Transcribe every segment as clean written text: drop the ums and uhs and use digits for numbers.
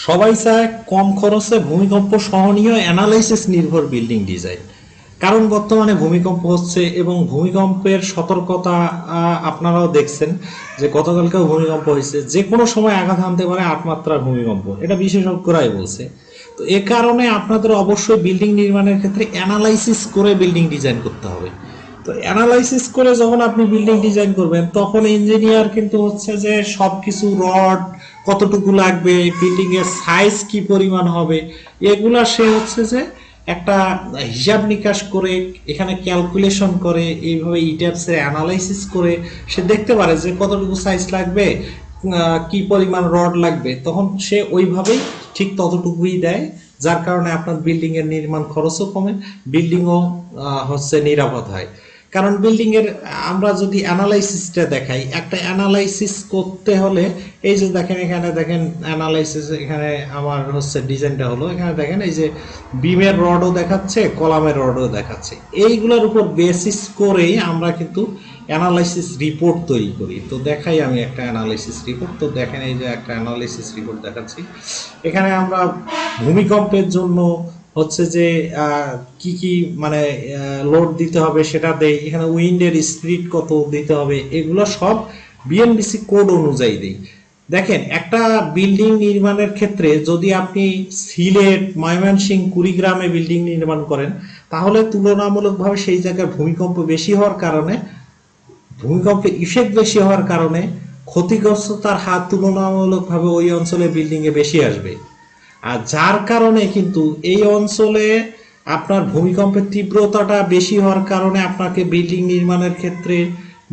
সবাই চায় কম খরচে ভূমিকম্প সহনীয় অ্যানালাইসিস নির্ভর বিল্ডিং ডিজাইন। কারণ বর্তমানে ভূমিকম্প হচ্ছে এবং ভূমিকম্পের সতর্কতা আপনারাও দেখছেন যে গতকালকেও ভূমিকম্প হয়েছে, যে কোনো সময় আঘাত হানতে পারে 8 মাত্রার ভূমিকম্প, এটা বিশেষজ্ঞরাই বলছে। তো এ কারণে আপনাদের অবশ্যই বিল্ডিং নির্মাণের ক্ষেত্রে অ্যানালাইসিস করে বিল্ডিং ডিজাইন করতে হবে। তো অ্যানালাইসিস করে যখন আপনি বিল্ডিং ডিজাইন করবেন তখন ইঞ্জিনিয়ার কিন্তু হচ্ছে যে সবকিছু রড কতটুকু লাগবে, বিল্ডিং এর সাইজ কি পরিমাণ হবে, এগুলা সে হচ্ছে যে একটা হিসাব নিকাশ করে এখানে ক্যালকুলেশন করে এইভাবে ইট্যাপসে অ্যানালাইসিস করে সে দেখতে পারে যে কতটুকু সাইজ লাগবে, কি পরিমাণ রড লাগবে, তখন সে ওইভাবেই ঠিক ততটুকুই দেয়। যার কারণে আপনার বিল্ডিং এর নির্মাণ খরচও কমে, বিল্ডিংও হচ্ছে নিরাপদ হয়। কারণ বিল্ডিং এর আমরা যদি অ্যানালাইসিসটা দেখাই, একটা অ্যানালাইসিস করতে হলে এই যে দেখেন এখানে দেখেন অ্যানালাইসিস, এখানে আমার হচ্ছে ডিজাইনটা হলো, এখানে দেখেন এই যে বিমের রডও দেখাচ্ছে, কলামের রডও দেখাচ্ছে, এইগুলোর উপর বেসিস করেই আমরা কিন্তু অ্যানালাইসিস রিপোর্ট তৈরি করি। তো দেখাই আমি একটা অ্যানালাইসিস রিপোর্ট। তো দেখেন এই যে একটা অ্যানালাইসিস রিপোর্ট দেখাচ্ছি। এখানে আমরা ভূমিকম্পের জন্য হচ্ছে যে কি কি মানে লোড দিতে হবে সেটা দেই, এখানে উইন্ডের স্পিড কত দিতে হবে, এগুলো সব বিএনবিসি কোড অনুযায়ী দেই। দেখেন একটা বিল্ডিং নির্মাণের ক্ষেত্রে যদি আপনি সিলেট, ময়মনসিংহ, কুড়িগ্রামে বিল্ডিং নির্মাণ করেন তাহলে তুলনামূলকভাবে সেই জায়গায় ভূমিকম্প বেশি হওয়ার কারণে, ভূমিকম্পের ইফেক্ট বেশি হওয়ার কারণে ক্ষতিগ্রস্ততার হার তুলনামূলকভাবে ওই অঞ্চলে বিল্ডিং এ বেশি আসবে। আর যার কারণে কিন্তু এই অঞ্চলে আপনার ভূমিকম্পের তীব্রতাটা বেশি হওয়ার কারণে আপনাকে বিল্ডিং নির্মাণের ক্ষেত্রে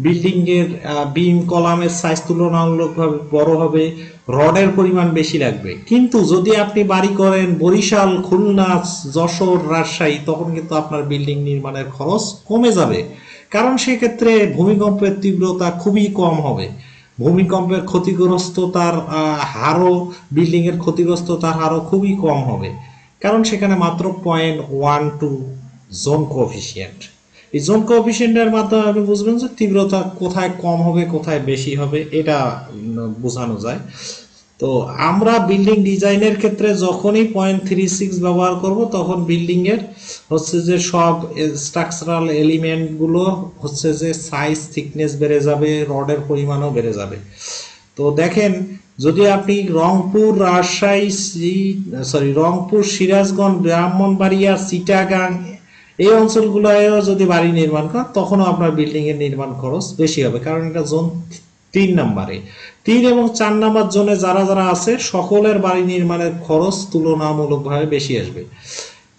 বিল্ডিং এর বিম কলামের সাইজ তুলনামূলকভাবে বড় হবে, রডের পরিমাণ বেশি লাগবে। কিন্তু যদি আপনি বাড়ি করেন বরিশাল, খুলনা, যশোর, রাজশাহী, তখন কিন্তু আপনার বিল্ডিং নির্মাণের খরচ কমে যাবে। কারণ সেক্ষেত্রে ভূমিকম্পের তীব্রতা খুবই কম হবে, ভূমিকম্পের ক্ষতিগ্রস্ততার হারও, বিল্ডিং এর ক্ষতিগ্রস্ততার হারও খুবই কম হবে। কারণ সেখানে মাত্র 0.12 জোন কোএফিসিয়েন্ট। এই জোন কোএফিসিয়েন্টের মাধ্যমে আপনি বুঝবেন যে তীব্রতা কোথায় কম হবে কোথায় বেশি হবে, এটা বোঝানো যায়। তো আমরা বিল্ডিং ডিজাইনের ক্ষেত্রে যখনই 0.36 ব্যবহার করব তখন বিল্ডিং এর হচ্ছে যে সব স্ট্রাকচারাল এলিমেন্ট গুলো হচ্ছে যে সাইজ, থিকনেস বেড়ে যাবে, রডের পরিমাণও বেড়ে যাবে। তো দেখেন যদি আপনি রংপুর, রাজশাহী, রংপুর, সিরাজগঞ্জ, ব্রাহ্মণবাড়িয়া, চিটাগাং এই অঞ্চলগুলোয়ও যদি বাড়ি নির্মাণ করেন তখনও আপনার বিল্ডিং এর নির্মাণ খরচ বেশি হবে। কারণ এটা জোন 3 নম্বরে, 3 এবং 4 নম্বর জোনে যারা যারা আছে সকলের বাড়ি নির্মাণের খরচ তুলনামূলকভাবে বেশি আসবে।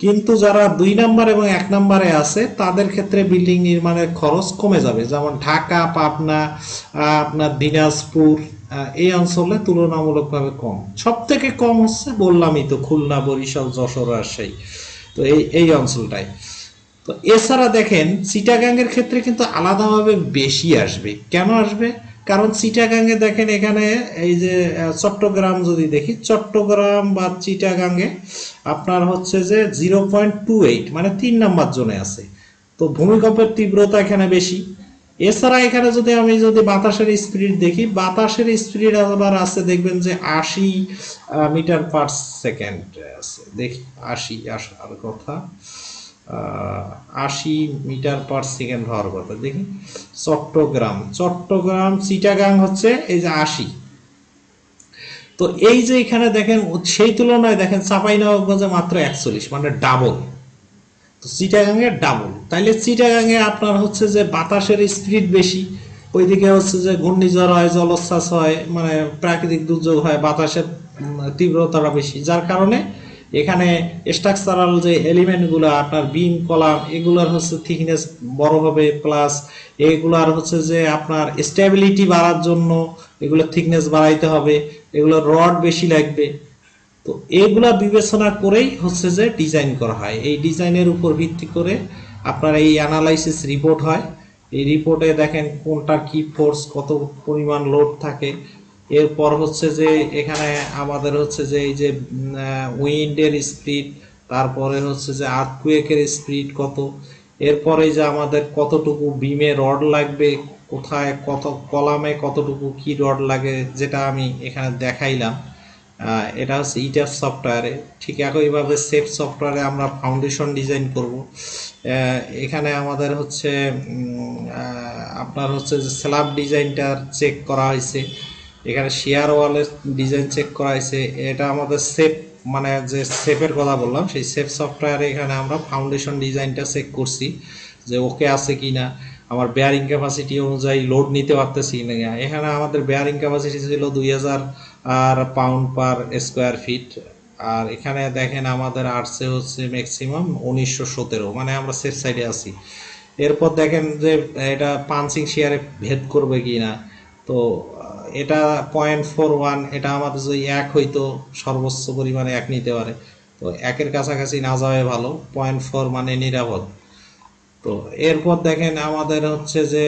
কিন্তু যারা 2 নম্বর এবং 1 নম্বরে আছে তাদের ক্ষেত্রে বিল্ডিং নির্মাণের খরচ কমে যাবে। যেমন ঢাকা, পাবনা, আপনার দিনাজপুর, এই অঞ্চলে তুলনামূলকভাবে কম। সব থেকে কম হচ্ছে বললামই তো খুলনা, বরিশাল, যশোর, রাজশাহী। তো এই অঞ্চলটাই। তো এছাড়া দেখেন চিটাগাং এর ক্ষেত্রে কিন্তু আলাদাভাবে বেশি আসবে। কেন আসবে? কারণ চিটাগাংয়ে দেখেন এখানে এই যে চট্টগ্রাম যদি দেখি, চট্টগ্রাম বা চিটাগাংয়ে আপনার হচ্ছে যে 0.28 মানে 3 নাম্বার জোনে আছে। তো ভূমিকম্পের তীব্রতা এখানে বেশি। এছাড়া এখানে যদি বাতাসের স্পিড দেখি, বাতাসের স্পিড আবার আছে দেখবেন যে 80 মিটার পার সেকেন্ড আছে। দেখি 80 আসার কথা, 80 মিটার পার সেকেন্ড হওয়ার কথা। দেখি চট্টগ্রাম, চিটাগাং হচ্ছে এই যে 80। তো এই যে এখানে দেখেন সেই তুলনায় দেখেন চাঁপাইনবাবগঞ্জে মাত্র 41, মানে ডাবল। তো চিটাগাংয়ের ডাবল। তাইলে চিটাগাংয়ে আপনার হচ্ছে যে বাতাসের স্পিড বেশি, ওইদিকে হচ্ছে যে ঘূর্ণিঝড় হয়, জলোচ্ছ্বাস হয়, মানে প্রাকৃতিক দুর্যোগ হয়, বাতাসের তীব্রতাটা বেশি। যার কারণে এখানে স্ট্রাকচারাল যে এলিমেন্টগুলো আপনার বিম, কলাম, এগুলোর হচ্ছে থিকনেস বড় হবে, প্লাস এগুলার হচ্ছে যে আপনার স্টেবিলিটি বাড়ার জন্য এগুলোর থিকনেস বাড়াইতে হবে, এগুলোর রড বেশি লাগবে। তো এগুলা বিবেচনা করেই হচ্ছে যে ডিজাইন করা হয়। এই ডিজাইনের উপর ভিত্তি করে আপনার এই অ্যানালাইসিস রিপোর্ট হয়। এই রিপোর্টে দেখেন কোনটার কি ফোর্স, কত পরিমাণ লোড থাকে। এরপর হচ্ছে যে এখানে আমাদের হচ্ছে যে এই যে উইন্ডের স্পিড, তারপরে হচ্ছে যে আর্থকুয়েকের স্পিড কত, এরপরে যে আমাদের কতটুকু বিমে রড লাগবে, কোথায় কত কলামে কতটুকু কি রড লাগে, যেটা আমি এখানে দেখাইলাম। এটা হচ্ছে ইটাফ সফটওয়্যারে। ঠিক একইভাবে সেফ সফটওয়্যারে আমরা ফাউন্ডেশন ডিজাইন করব। এখানে আমাদের হচ্ছে আপনার হচ্ছে যে স্ল্যাব ডিজাইনটা চেক করা হয়েছে, এখানে শেয়ার ওয়ালের ডিজাইন চেক করা হয়েছে। এটা আমাদের সেফ, মানে যে সেফের কথা বললাম সেই সেফ সফটওয়্যারে এখানে আমরা ফাউন্ডেশন ডিজাইনটা চেক করছি যে ওকে আছে কি না, আমার বেয়ারিং ক্যাপাসিটি অনুযায়ী লোড নিতে পারতেছি না। এখানে আমাদের বেয়ারিং ক্যাপাসিটি ছিল 2000 পাউন্ড পার স্কোয়ার ফিট, আর এখানে দেখেন আমাদের আসছে হচ্ছে ম্যাক্সিমাম 1917, মানে আমরা সেফ সাইডে আছি। এরপর দেখেন যে এটা পাঞ্চিং শেয়ারে ভেদ করবে কি না। তো এটা 0.41, এটা আমাদের যদি এক হইতো সর্বোচ্চ পরিমাণে এক নিতে পারে, তো একের কাছাকাছি না যাওয়াই ভালো। 0.4 মানে নিরাপদ। তো এরপর দেখেন আমাদের হচ্ছে যে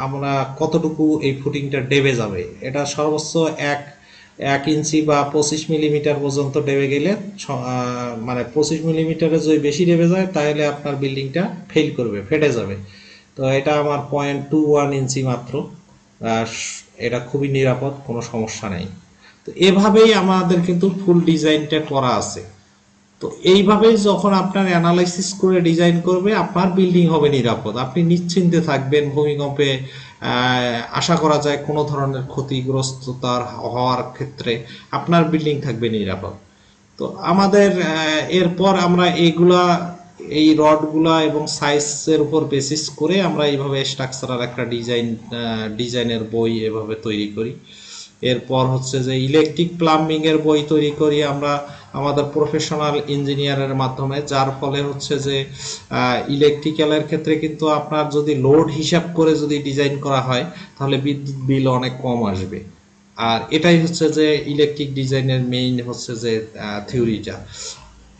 আমরা কতটুকু এই ফুটিংটা ডেবে যাবে, এটা সর্বোচ্চ এক 1 ইঞ্চি বা 25 মিলিমিটার পর্যন্ত ডেবে গেলে মানে 25 মিলিমিটারে যদি বেশি ডেবে যায় তাহলে আপনার বিল্ডিংটা ফেল করবে, ফেটে যাবে। তো এটা আমার 0.21 ইঞ্চি মাত্র, এটা খুবই নিরাপদ, কোনো সমস্যা নেই। তো এভাবেই আমাদের কিন্তু ফুল ডিজাইনটা করা আছে। তো এইভাবেই যখন আপনার অ্যানালাইসিস করে ডিজাইন করবে আপনার বিল্ডিং হবে নিরাপদ, আপনি নিশ্চিন্তে থাকবেন। ভূমিকম্পে আশা করা যায় কোনো ধরনের ক্ষতিগ্রস্ততার হওয়ার ক্ষেত্রে আপনার বিল্ডিং থাকবে নিরাপদ। তো আমাদের এরপর আমরা এই রডগুলা এবং সাইজের উপর বেসিস করে আমরা এইভাবে স্ট্রাকচারাল একটা ডিজাইনের বই এভাবে তৈরি করি। এরপর হচ্ছে যে ইলেকট্রিক প্লাম্বিং এর বই তৈরি করি আমরা আমাদের প্রফেশনাল ইঞ্জিনিয়ারের মাধ্যমে, যার ফলে হচ্ছে যে ইলেকট্রিক্যালের ক্ষেত্রে কিন্তু আপনার যদি লোড হিসাব করে যদি ডিজাইন করা হয় তাহলে বিদ্যুৎ বিল অনেক কম আসবে। আর এটাই হচ্ছে যে ইলেকট্রিক ডিজাইনের মেইন হচ্ছে যে থিওরিটা।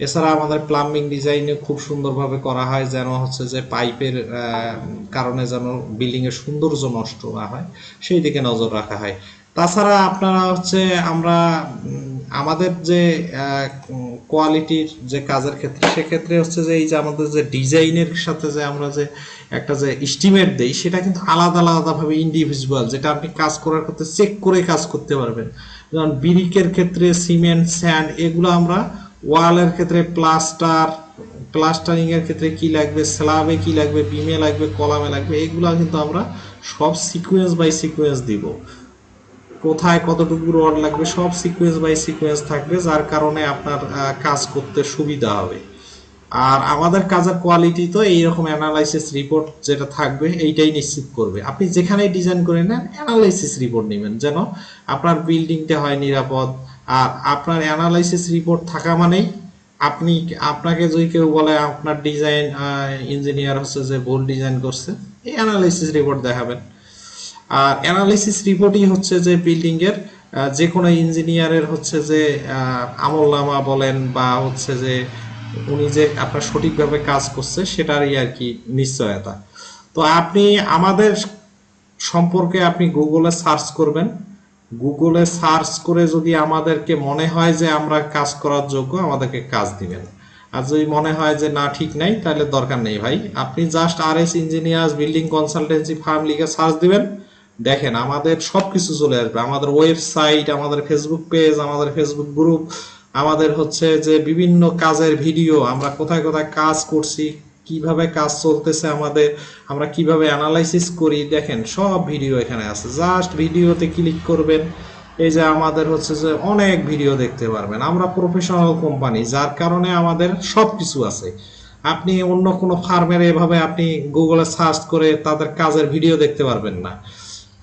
এছাড়া আমাদের প্লাম্বিং ডিজাইনে খুব সুন্দরভাবে করা হয় যেন হচ্ছে যে পাইপের কারণে যেন বিল্ডিং এর সৌন্দর্য নষ্ট না হয় সেই দিকে নজর রাখা হয়। তাছাড়া আপনারা হচ্ছে আমরা আমাদের যে কোয়ালিটির যে কাজের ক্ষেত্রে সেক্ষেত্রে হচ্ছে যে এই যে আমাদের যে ডিজাইনের সাথে যে আমরা যে একটা যে এস্টিমেট দেই সেটা কিন্তু আলাদা আলাদাভাবে ইন্ডিভিজুয়াল, যেটা আপনি কাজ করার ক্ষেত্রে চেক করে কাজ করতে পারবেন। যেমন ব্রিকের ক্ষেত্রে সিমেন্ট, স্যান্ড, এগুলো আমরা ওয়ালের ক্ষেত্রে প্লাস্টারিং এর ক্ষেত্রে কি লাগবে, স্ল্যাবে কি লাগবে, বিমে লাগবে, কলামে লাগবে, এগুলো কিন্তু আমরা সব সিকোয়েন্স বাই সিকোয়েন্স দিব। কোথায় কতটুকু রড লাগবে সব সিকোয়েন্স বাই সিকোয়েন্স থাকবে, যার কারণে আপনার কাজ করতে সুবিধা হবে। আর আমাদের কাজের কোয়ালিটি তো এইরকম অ্যানালাইসিস রিপোর্ট যেটা থাকবে এইটাই নিশ্চিত করবে। আপনি যেখানেই ডিজাইন করে নেন অ্যানালাইসিস রিপোর্ট নেবেন যেন আপনার বিল্ডিংটা হয় নিরাপদ। আর আপনার অ্যানালাইসিস রিপোর্ট থাকা মানেই আপনাকে যদি কেউ বলে আপনার ডিজাইন ইঞ্জিনিয়ার হচ্ছে যে ভুল ডিজাইন করছে, এই অ্যানালাইসিস রিপোর্ট দেখাবেন। আর অ্যানালাইসিস রিপোর্টই হচ্ছে যে বিল্ডিং এর যে কোনো ইঞ্জিনিয়ারের হচ্ছে যে আমলনামা বলেন বা হচ্ছে যে উনি যে আপনার সঠিকভাবে কাজ করছে সেটারই আর কি নিশ্চয়তা। তো আপনি আমাদের সম্পর্কে আপনি গুগলে সার্চ করবেন, গুগলে সার্চ করে যদি আমাদেরকে মনে হয় যে আমরা কাজ করার যোগ্য আমাদেরকে কাজ দিবেন। আর যদি মনে হয় যে না ঠিক নাই তাহলে দরকার নেই ভাই, আপনি just RS engineers building consultancy firm লিখে সার্চ দিবেন, দেখেন আমাদের সবকিছু চলে আসবে। আমাদের ওয়েবসাইট, আমাদের ফেসবুক পেজ, আমাদের ফেসবুক গ্রুপ, আমাদের হচ্ছে যে বিভিন্ন কাজের ভিডিও, আমরা কোথায় কোথায় কাজ করছি, কিভাবে কাজ চলতেছে আমাদের, আমরা কিভাবে অ্যানালাইসিস করি, দেখেন সব ভিডিও এখানে আছে। জাস্ট ভিডিওতে ক্লিক করবেন, এই যে আমাদের হচ্ছে যে অনেক ভিডিও দেখতে পারবেন। আমরা প্রফেশনাল কোম্পানি, যার কারণে আমাদের সব কিছু আছে। আপনি অন্য কোনো ফার্মের এভাবে আপনি গুগলে সার্চ করে তাদের কাজের ভিডিও দেখতে পারবেন না,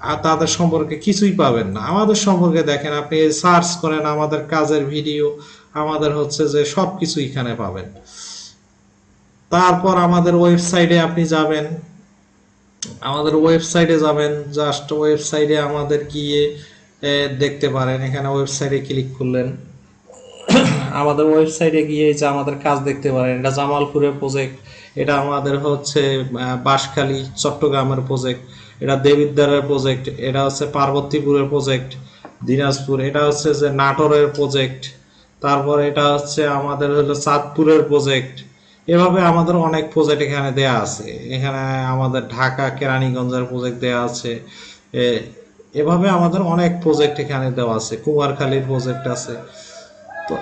আর তাদের সম্পর্কে কিছুই পাবেন না। আমাদের সম্পর্কে দেখেন, আপনি সার্চ করেন আমাদের কাজের ভিডিও, আমাদের হচ্ছে যে সব কিছু এখানে পাবেন। তারপর আমাদের ওয়েবসাইটে আপনি যাবেন, আমাদের ওয়েবসাইটে যাবেন, জাস্ট ওয়েবসাইটে আমাদের গিয়ে দেখতে পারেন। এখানে ওয়েবসাইটে ক্লিক করলেন, আমাদের ওয়েবসাইটে গিয়ে যে আমাদের কাজ দেখতে পারেন। এটা জামালপুরের প্রজেক্ট, এটা আমাদের হচ্ছে বাঁশখালী চট্টগ্রামের প্রজেক্ট, এটা দেবিদ্বারের প্রজেক্ট, এটা হচ্ছে পার্বতীপুরের প্রজেক্ট দিনাজপুর, এটা হচ্ছে যে নাটোরের প্রজেক্ট, তারপর এটা হচ্ছে আমাদের হলো চাঁদপুরের প্রজেক্ট। এভাবে আমাদের অনেক প্রজেক্ট এখানে দেয়া আছে। এখানে আমাদের ঢাকা কেরানীগঞ্জের প্রজেক্ট দেয়া আছে। এভাবে আমাদের অনেক প্রজেক্ট এখানে দেওয়া আছে, কুমারখালীর প্রজেক্ট আছে। তো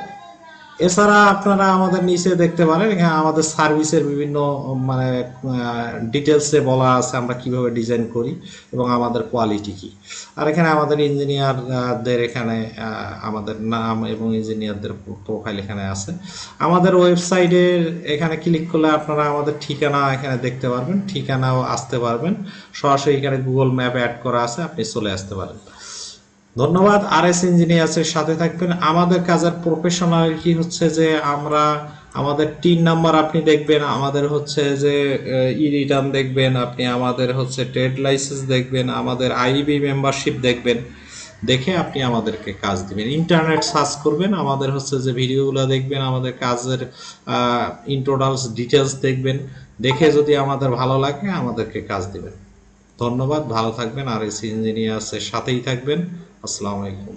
এছাড়া আপনারা আমাদের নিচে দেখতে পারেন, এখানে আমাদের সার্ভিসের বিভিন্ন মানে ডিটেলসে বলা আছে আমরা কিভাবে ডিজাইন করি এবং আমাদের কোয়ালিটি কি। আর এখানে আমাদের ইঞ্জিনিয়ারদের এখানে আমাদের নাম এবং ইঞ্জিনিয়ারদের প্রোফাইল এখানে আছে। আমাদের ওয়েবসাইটের এখানে ক্লিক করলে আপনারা আমাদের ঠিকানা এখানে দেখতে পারবেন, ঠিকানাও আসতে পারবেন। সরাসরি এখানে গুগল ম্যাপ অ্যাড করা আছে, আপনি চলে আসতে পারেন। ধন্যবাদ। আরএস ইঞ্জিনিয়ার্সের সাথে থাকবেন। আমাদের কাজের প্রফেশনালিটি হচ্ছে যে আমরা আমাদের টিন নাম্বার আপনি দেখবেন, আমাদের হচ্ছে যে ই রিটার্ন দেখবেন, আপনি আমাদের হচ্ছে ট্রেড লাইসেন্স দেখবেন, আমাদের আইবি মেম্বারশিপ দেখবেন। দেখে আপনি আমাদেরকে কাজ দিবেন, ইন্টারনেট সার্চ করবেন, আমাদের হচ্ছে যে ভিডিওগুলো দেখবেন, আমাদের কাজের ইন্ট্রোডালস ডিটেলস দেখবেন। দেখে যদি আমাদের ভালো লাগে আমাদেরকে কাজ দিবেন। ধন্যবাদ, ভালো থাকবেন, আর এস ইঞ্জিনিয়ার্সের সাথেই থাকবেন। আসসালামু আলাইকুম।